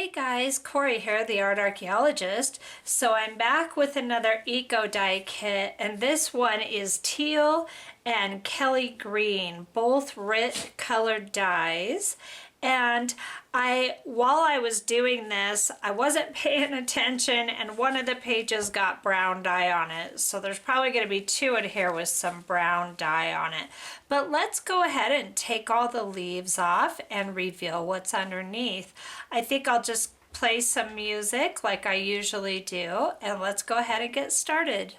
Hey guys, Corey here, the art archaeologist. So I'm back with another eco dye kit, and this one is teal and Kelly green, both rich colored dyes. And while I was doing this, I wasn't paying attention, and one of the pages got brown dye on it. So there's probably going to be two in here with some brown dye on it. But let's go ahead and take all the leaves off and reveal what's underneath. I think I'll just play some music like I usually do, and let's go ahead and get started.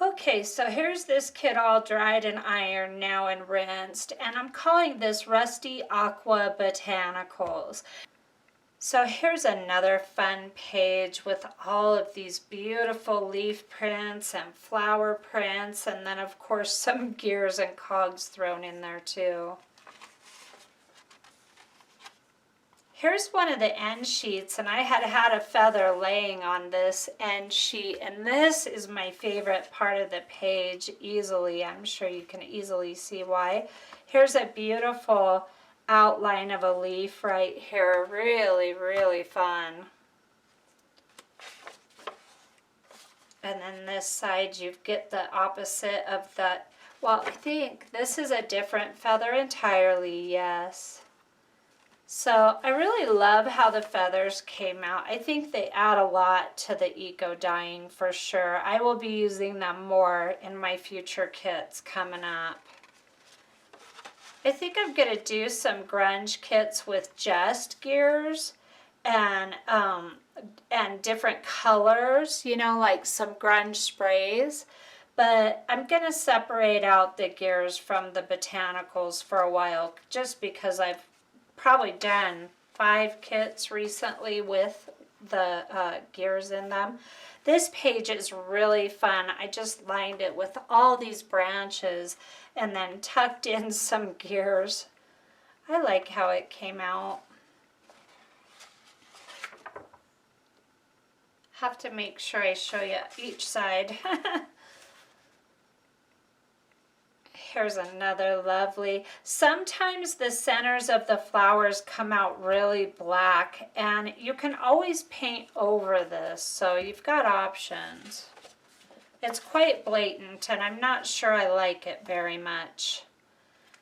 Okay, so here's this kit all dried and ironed now and rinsed, and I'm calling this Rusty Aqua Botanicals. So here's another fun page with all of these beautiful leaf prints and flower prints, and then of course some gears and cogs thrown in there too. Here's one of the end sheets, and I had a feather laying on this end sheet, and this is my favorite part of the page easily. I'm sure you can easily see why. Here's a beautiful outline of a leaf right here. Really, really fun. And then this side you get the opposite of that. Well, I think this is a different feather entirely, yes. So I really love how the feathers came out. I think they add a lot to the eco dyeing for sure. I will be using them more in my future kits coming up. I think I'm going to do some grunge kits with just gears and different colors, you know, like some grunge sprays. But I'm going to separate out the gears from the botanicals for a while, just because I've probably done 5 kits recently with the gears in them. This page is really fun. I just lined it with all these branches and then tucked in some gears. I like how it came out. Have to make sure I show you each side. Here's another lovely. Sometimes the centers of the flowers come out really black, and you can always paint over this, so you've got options. It's quite blatant, and I'm not sure I like it very much.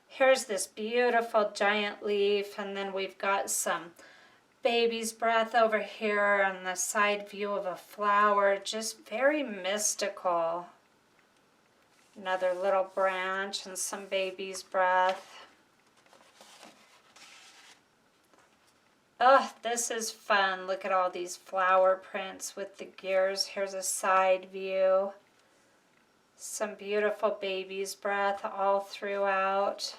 Here's this beautiful giant leaf, and then we've got some baby's breath over here on the side view of a flower, just very mystical. Another little branch and some baby's breath. Oh, this is fun. Look at all these flower prints with the gears. Here's a side view. Some beautiful baby's breath all throughout.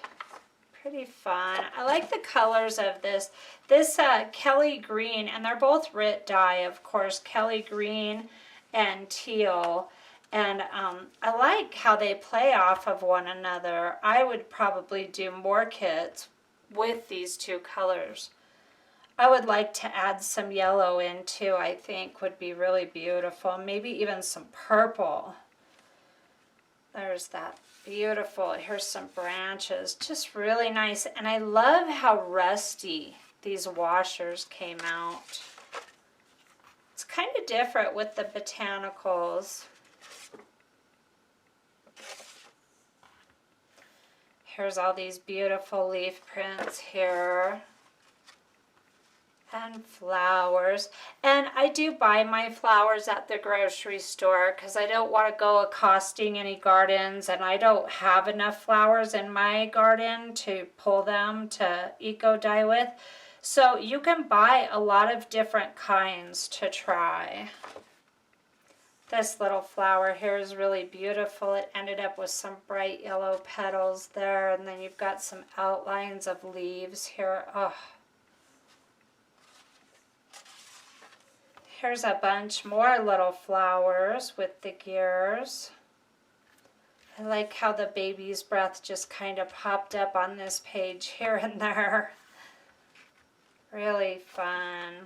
Pretty fun. I like the colors of this. This Kelly Green, and they're both RIT dye, of course, Kelly Green and teal. And I like how they play off of one another. I would probably do more kits with these two colors. I would like to add some yellow in too, I think would be really beautiful. Maybe even some purple. There's that beautiful. Here's some branches. Just really nice. And I love how rusty these washers came out. It's kind of different with the botanicals. Here's all these beautiful leaf prints here. And flowers. And I do buy my flowers at the grocery store because I don't want to go accosting any gardens, and I don't have enough flowers in my garden to pull them to eco dye with. So you can buy a lot of different kinds to try. This little flower here is really beautiful. It ended up with some bright yellow petals there, and then you've got some outlines of leaves here. Oh. Here's a bunch more little flowers with the gears. I like how the baby's breath just kind of popped up on this page here and there. Really fun.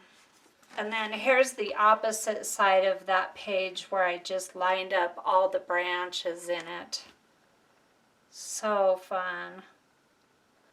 And then here's the opposite side of that page where I just lined up all the branches in it. So fun.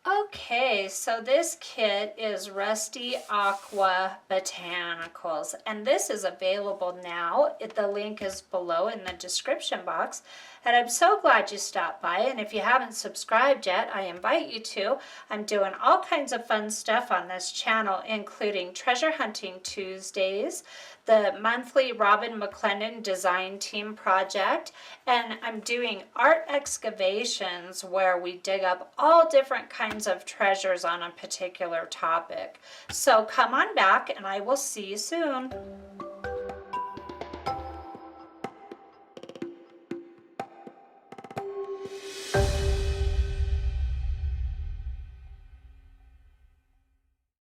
Okay, so this kit is Rusty Aqua Botanicals, and this is available now. The link is below in the description box, and I'm so glad you stopped by, and if you haven't subscribed yet, I invite you to. I'm doing all kinds of fun stuff on this channel, including Treasure Hunting Tuesdays, the monthly Robin McClendon Design Team project, and I'm doing art excavations where we dig up all different kinds of treasures on a particular topic. So come on back and I will see you soon.